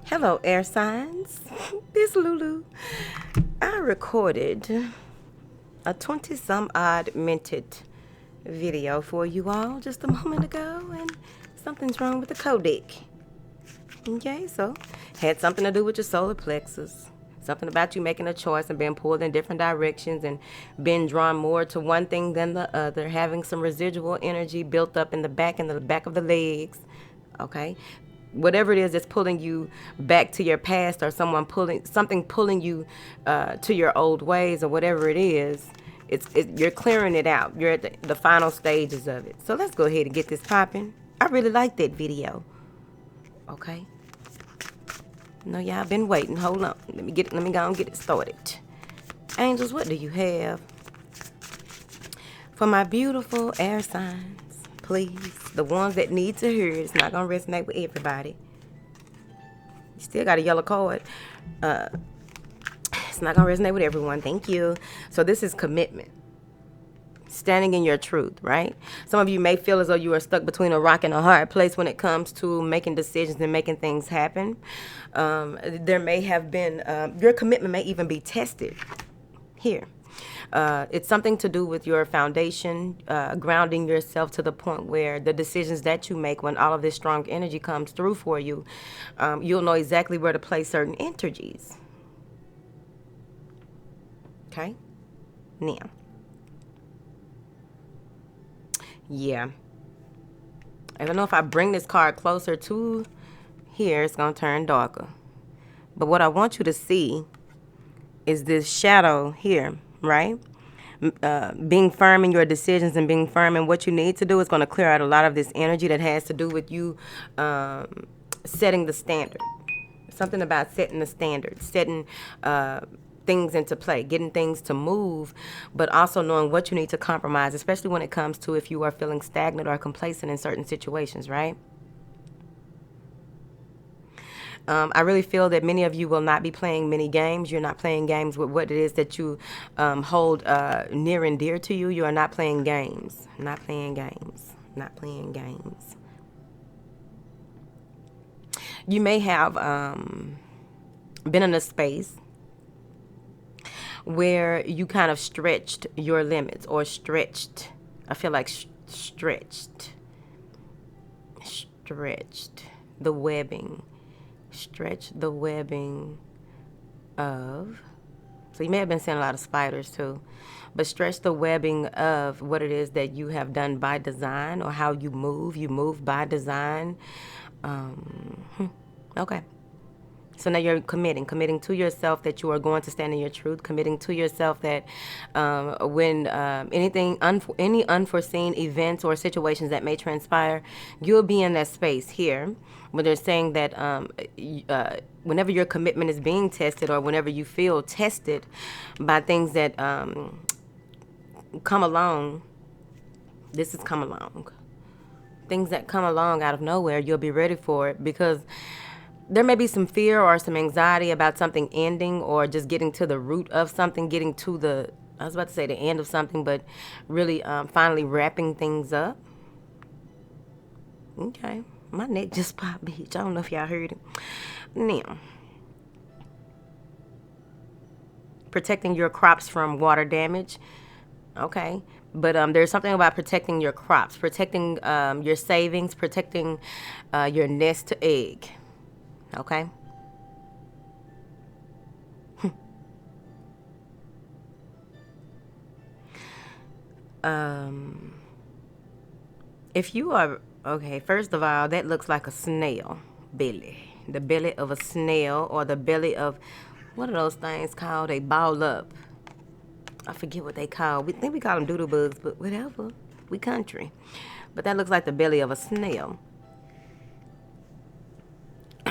Hello, air signs. This Lulu. I recorded a 20-some odd minted video for you all just a moment ago, and something's wrong with the codec. Okay, so had something to do with your solar plexus. Something about you making a choice and being pulled in different directions and being drawn more to one thing than the other, having some residual energy built up in the back of the legs. Okay, whatever it is that's pulling you back to your past, or something pulling you to your old ways, or whatever it is, you're clearing it out. You're at the final stages of it. So let's go ahead and get this popping. I really like that video. Okay. No, y'all been waiting. Hold on. Let me go and get it started. Angels, what do you have for my beautiful air signs? Please. The ones that need to hear it. It's not going to resonate with everybody. You still got a yellow card. It's not going to resonate with everyone. Thank you. So this is commitment. Standing in your truth, right? Some of you may feel as though you are stuck between a rock and a hard place when it comes to making decisions and making things happen. There may have been, your commitment may even be tested here. It's something to do with your foundation, grounding yourself to the point where the decisions that you make, when all of this strong energy comes through for you, you'll know exactly where to place certain energies. Okay? Now. Yeah. I don't know if I bring this card closer to here, it's going to turn darker. But what I want you to see is this shadow here, right? Being firm in your decisions and being firm in what you need to do is going to clear out a lot of this energy that has to do with you setting the standard. Something about setting the standard, setting things into play, getting things to move, but also knowing what you need to compromise, especially when it comes to if you are feeling stagnant or complacent in certain situations, right? I really feel that many of you will not be playing many games. You're not playing games with what it is that you hold near and dear to you. You are not playing games. Not playing games. Not playing games. You may have been in a space where you kind of stretched your limits, or stretched. I feel like stretched the webbing. Stretch the webbing of, so you may have been seeing a lot of spiders too, but stretch the webbing of what it is that you have done by design, or how you move by design. Okay. So now you're committing to yourself that you are going to stand in your truth, committing to yourself that when any unforeseen events or situations that may transpire, you'll be in that space here where they're saying that whenever your commitment is being tested, or whenever you feel tested by things that come along, things that come along out of nowhere, you'll be ready for it, because there may be some fear or some anxiety about something ending, or just getting to the root of something, getting to the, I was about to say the end of something, but really finally wrapping things up. Okay. My neck just popped, bitch. I don't know if y'all heard it. Now, protecting your crops from water damage. Okay. But there's something about protecting your crops, protecting your savings, protecting your nest to egg. Okay. If you are, okay, first of all, that looks like a snail belly. The belly of a snail, or the belly of, what are those things called? They ball up. I forget what they call. We think we call them doodle bugs, but whatever. We country. But that looks like the belly of a snail.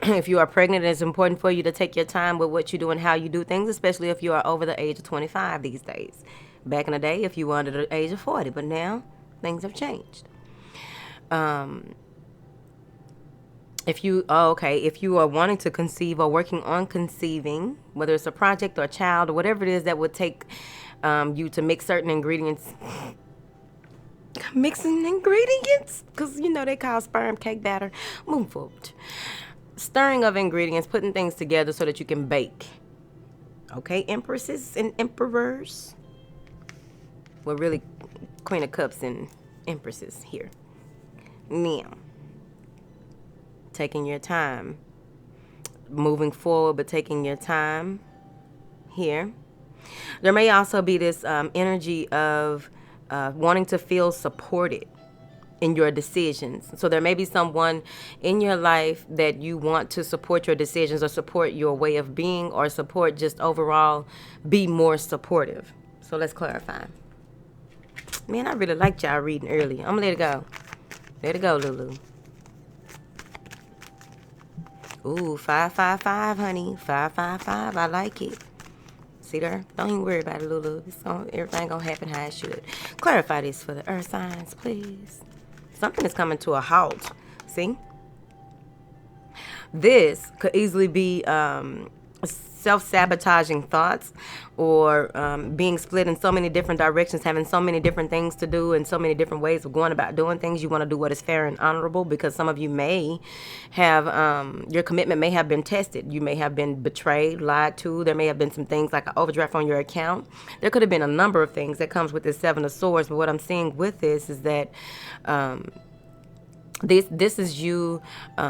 If you are pregnant, it's important for you to take your time with what you do and how you do things, especially if you are over the age of 25 these days. Back in the day, if you were under the age of 40, but now things have changed. If you are wanting to conceive or working on conceiving, whether it's a project or a child or whatever it is that would take you to mix certain ingredients, because you know they call sperm cake batter. Move forward. stirring of ingredients, putting things together so that you can bake. Okay, empresses and emperors. Well, really, Queen of Cups and empresses here. Now, taking your time. Moving forward, but taking your time here. There may also be this energy of wanting to feel supported in your decisions. So there may be someone in your life that you want to support your decisions or support your way of being or support just overall be more supportive. So let's clarify. Man, I really liked y'all reading early. I'm gonna let it go. Let it go, Lulu. Ooh, 555, honey. 555. I like it. See there? Don't even worry about it, Lulu. Everything gonna happen how it should. Clarify this for the earth signs, please. Something is coming to a halt. See? This could easily be self-sabotaging thoughts or being split in so many different directions, having so many different things to do and so many different ways of going about doing things. You want to do what is fair and honorable because some of you may have, your commitment may have been tested. You may have been betrayed, lied to. There may have been some things like an overdraft on your account. There could have been a number of things that comes with this Seven of Swords. But what I'm seeing with this is that this is you,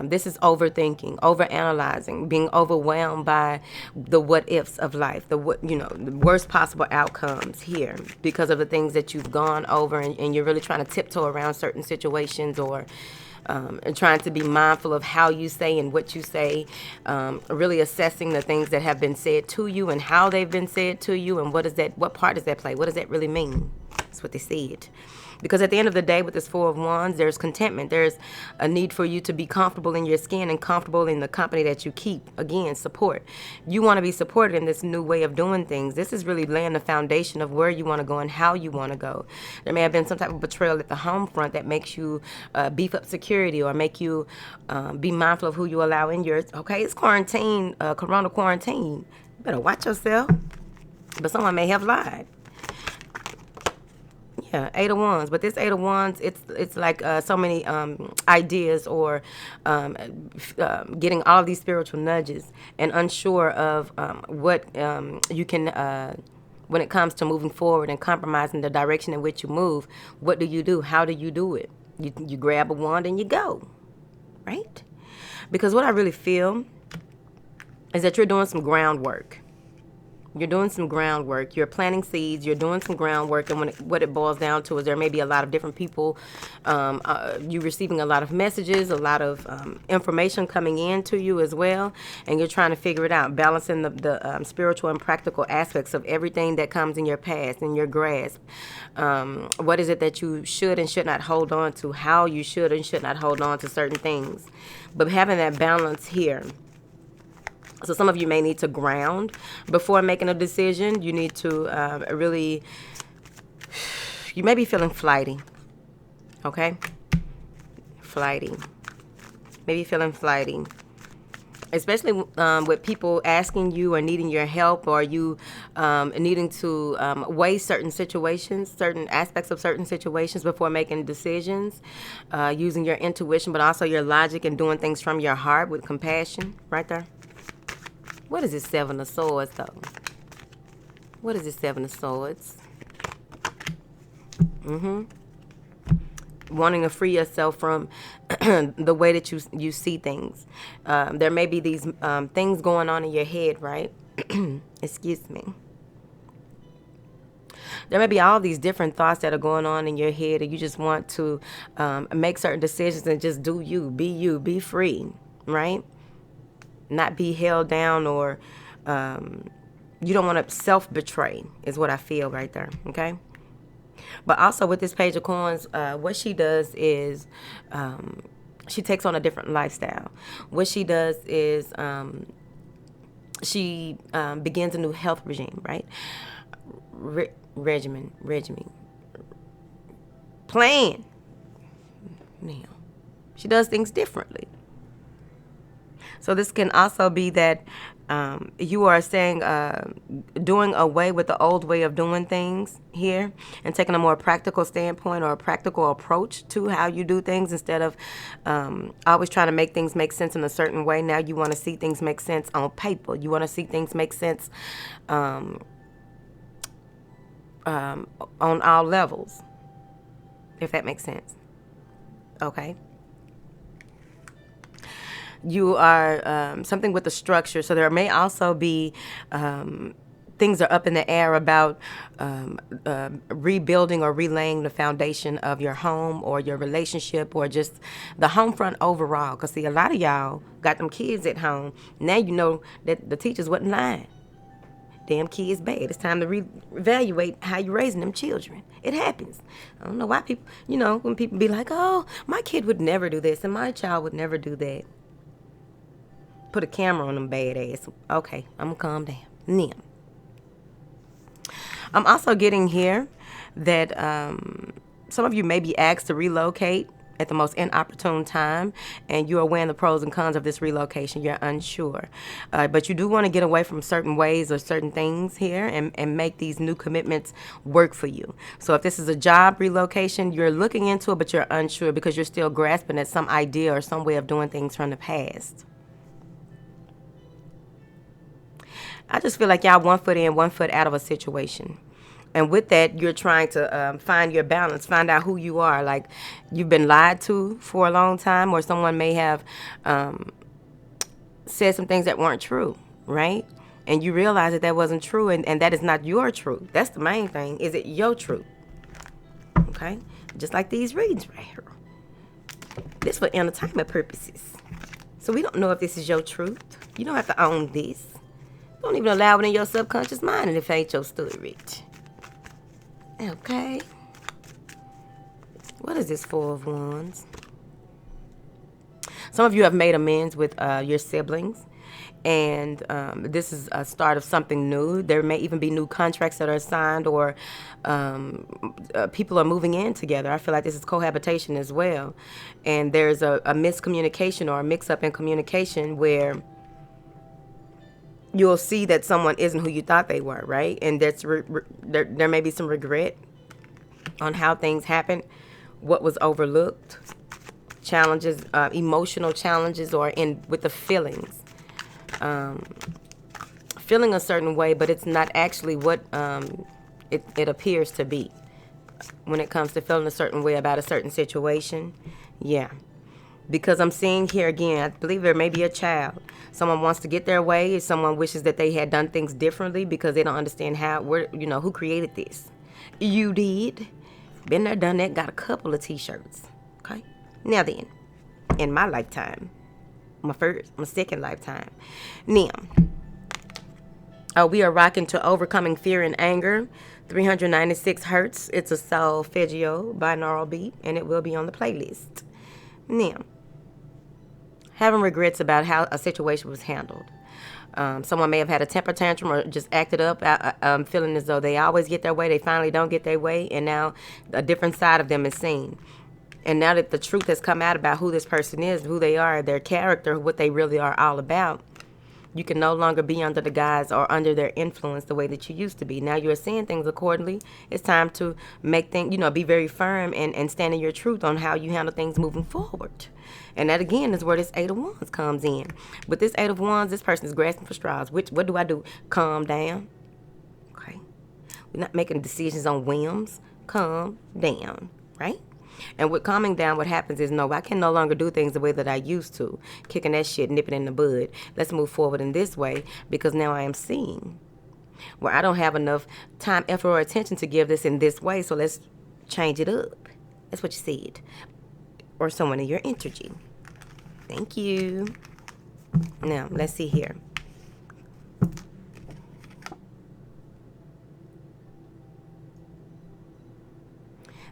this is overthinking, overanalyzing, being overwhelmed by the what ifs of life, the worst possible outcomes here because of the things that you've gone over, and you're really trying to tiptoe around certain situations or and trying to be mindful of how you say and what you say, really assessing the things that have been said to you and how they've been said to you, and what part does that play? What does that really mean? That's what they said. Because at the end of the day, with this Four of Wands, there's contentment. There's a need for you to be comfortable in your skin and comfortable in the company that you keep. Again, support. You want to be supported in this new way of doing things. This is really laying the foundation of where you want to go and how you want to go. There may have been some type of betrayal at the home front that makes you beef up security or make you be mindful of who you allow in yours. Okay, it's quarantine, corona quarantine. You better watch yourself. But someone may have lied. Yeah, Eight of Wands. But this Eight of Wands, it's like so many ideas or getting all of these spiritual nudges and unsure of what you can, when it comes to moving forward and compromising the direction in which you move. What do you do? How do you do it? You grab a wand and you go, right? Because what I really feel is that you're doing some groundwork. You're doing some groundwork. You're planting seeds. You're doing some groundwork. And what it boils down to is there may be a lot of different people. You're receiving a lot of messages, a lot of information coming in to you as well. And you're trying to figure it out, balancing the spiritual and practical aspects of everything that comes in your past, in your grasp. What is it that you should and should not hold on to, how you should and should not hold on to certain things. But having that balance here. So some of you may need to ground before making a decision. You need to you may be feeling flighty, okay? Flighty. Maybe feeling flighty. Especially with people asking you or needing your help, or you needing to weigh certain situations, certain aspects of certain situations before making decisions, using your intuition, but also your logic and doing things from your heart with compassion, right there. What is this Seven of Swords, though? What is this Seven of Swords? Wanting to free yourself from the way that you see things. There may be these things going on in your head, right? Excuse me. There may be all these different thoughts that are going on in your head, and you just want to make certain decisions and just do you, be free, right? Not be held down, or you don't want to self-betray is what I feel right there, okay? But also with this Page of Coins, what she does is she takes on a different lifestyle. What she does is she begins a new health regime, right? Regimen. Plan. Now, she does things differently. So this can also be that You are saying doing away with the old way of doing things here and taking a more practical standpoint or a practical approach to how you do things instead of always trying to make things make sense in a certain way. Now you want to see things make sense on paper. You want to see things make sense on all levels, if that makes sense. Okay. You are something with the structure. So there may also be things are up in the air about rebuilding or relaying the foundation of your home or your relationship or just the home front overall. Because, see, a lot of y'all got them kids at home. Now you know that the teachers wasn't lying. Damn kids bad. It's time to reevaluate how you're raising them children. It happens. I don't know why people, when people be like, oh, my kid would never do this and my child would never do that. Put a camera on them bad ass. Okay, I'm gonna calm down. Now, I'm also getting here that some of you may be asked to relocate at the most inopportune time, and you are weighing the pros and cons of this relocation. You're unsure. But you do want to get away from certain ways or certain things here and make these new commitments work for you. So if this is a job relocation, you're looking into it, but you're unsure because you're still grasping at some idea or some way of doing things from the past. I just feel like y'all 1 foot in, 1 foot out of a situation. And with that, you're trying to find your balance, find out who you are. Like, you've been lied to for a long time, or someone may have said some things that weren't true, right? And you realize that wasn't true, and that is not your truth. That's the main thing. Is it your truth? Okay? Just like these readings right here. This for entertainment purposes. So we don't know if this is your truth. You don't have to own this. Don't even allow it in your subconscious mind, and if it ain't your story. Okay. What is this Four of Wands? Some of you have made amends with your siblings, and this is a start of something new. There may even be new contracts that are signed, or people are moving in together. I feel like this is cohabitation as well. And there's a miscommunication or a mix-up in communication where you'll see that someone isn't who you thought they were, right? And there may be some regret on how things happened, what was overlooked, challenges, emotional challenges, or with the feelings. Feeling a certain way, but it's not actually what it appears to be when it comes to feeling a certain way about a certain situation. Yeah. Because I'm seeing here again, I believe there may be a child. Someone wants to get their way. Someone wishes that they had done things differently because they don't understand who created this. You did. Been there, done that, got a couple of t-shirts. Okay? Now then, in my lifetime, my second lifetime. Now, we are rocking to Overcoming Fear and Anger, 396 hertz. It's a solfeggio binaural beat, and it will be on the playlist. Now, having regrets about how a situation was handled. Someone may have had a temper tantrum or just acted up, feeling as though they always get their way, they finally don't get their way, and now a different side of them is seen. And now that the truth has come out about who this person is, who they are, their character, what they really are all about, you can no longer be under the guise or under their influence the way that you used to be. Now you're seeing things accordingly. It's time to make things, be very firm and stand in your truth on how you handle things moving forward. And that, again, is where this Eight of Wands comes in. With this Eight of Wands, this person is grasping for straws. What do I do? Calm down. Okay? We're not making decisions on whims. Calm down, right? And with calming down, what happens is, no, I can no longer do things the way that I used to. Kicking that shit, nipping in the bud. Let's move forward in this way, because now I am seeing where I don't have enough time, effort, or attention to give this in this way, so let's change it up. That's what you said. Or someone in your energy. Thank you. Now, let's see here.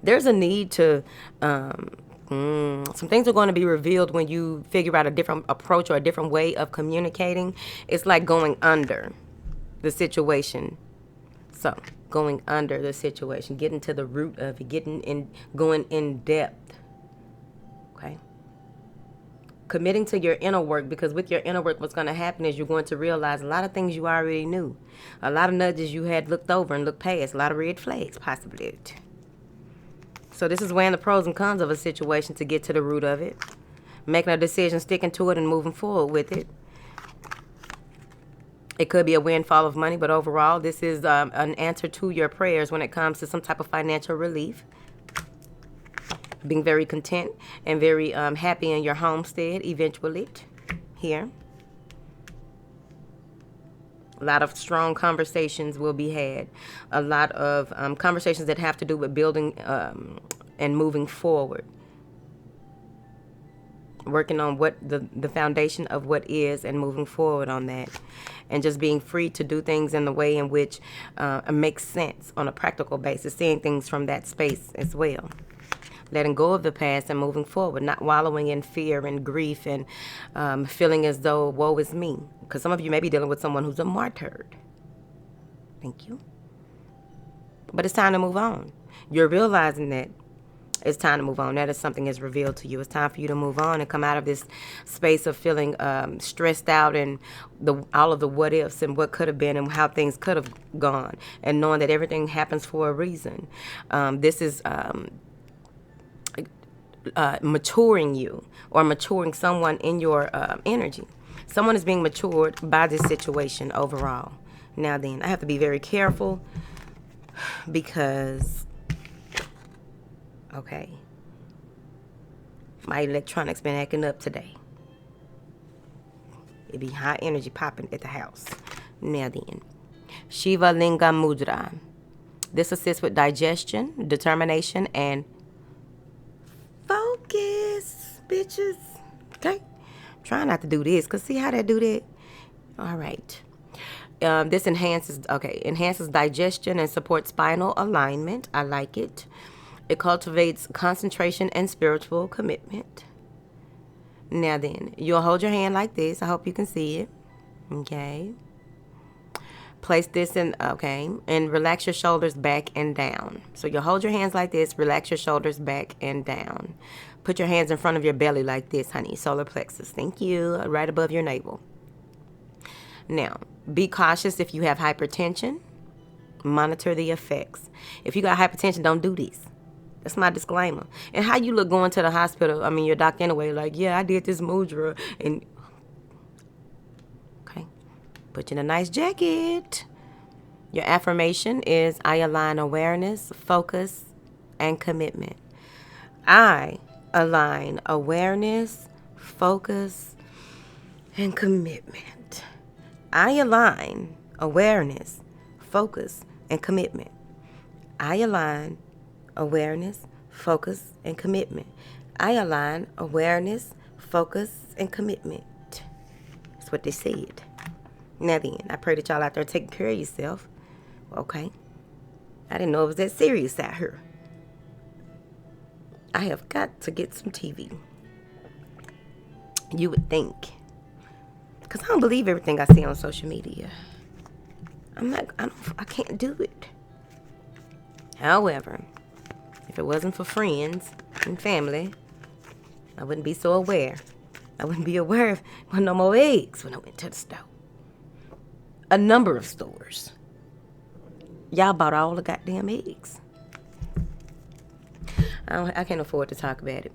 There's a need to, some things are going to be revealed when you figure out a different approach or a different way of communicating. It's like going under the situation. So, going under the situation, getting to the root of it, going in depth. Okay? committing to your inner work, because with your inner work, what's going to happen is you're going to realize a lot of things you already knew. A lot of nudges you had looked over and looked past. A lot of red flags, possibly. So this is weighing the pros and cons of a situation to get to the root of it. Making a decision, sticking to it, and moving forward with it. It could be a windfall of money, but overall, this is an answer to your prayers when it comes to some type of financial relief. Being very content and very happy in your homestead eventually here. A lot of strong conversations will be had. A lot of conversations that have to do with building and moving forward. Working on what the foundation of what is and moving forward on that. And just being free to do things in the way in which makes sense on a practical basis. Seeing things from that space as well. Letting go of the past and moving forward. Not wallowing in fear and grief and feeling as though woe is me. Because some of you may be dealing with someone who's a martyr. Thank you. But it's time to move on. You're realizing that it's time to move on. That is something that's revealed to you. It's time for you to move on and come out of this space of feeling stressed out and all of the what ifs and what could have been and how things could have gone. And knowing that everything happens for a reason. This is maturing you or maturing someone in your energy. Someone is being matured by this situation overall. Now then, I have to be very careful because... Okay. My electronics been acting up today. It be high energy popping at the house. Now then. Shiva Linga Mudra. This assists with digestion, determination, and focus, bitches. Okay? Try not to do this, because see how they do that? All right. This enhances digestion and supports spinal alignment. I like it. It cultivates concentration and spiritual commitment. Now then, you'll hold your hand like this. I hope you can see it. Okay. Place this in, and relax your shoulders back and down. So you'll hold your hands like this, relax your shoulders back and down. Put your hands in front of your belly like this, honey. Solar plexus. Thank you. Right above your navel. Now, be cautious if you have hypertension. Monitor the effects. If you got hypertension, don't do this. That's my disclaimer. And how you look going to the hospital, your doctor anyway, like, yeah, I did this mudra. And, okay, put you in a nice jacket. Your affirmation is, I align awareness, focus, and commitment. I align awareness, focus, and commitment. I align awareness, focus, and commitment. I align awareness, focus, and commitment. I align awareness, focus, and commitment. That's what they said. Now then, I pray that y'all out there taking care of yourself. Okay. I didn't know it was that serious out here. I have got to get some TV. You would think. Because I don't believe everything I see on social media. I can't do it. However, if it wasn't for friends and family, I wouldn't be so aware. I wouldn't be aware of no more eggs when I went to the store. A number of stores. Y'all bought all the goddamn eggs. I can't afford to talk about it.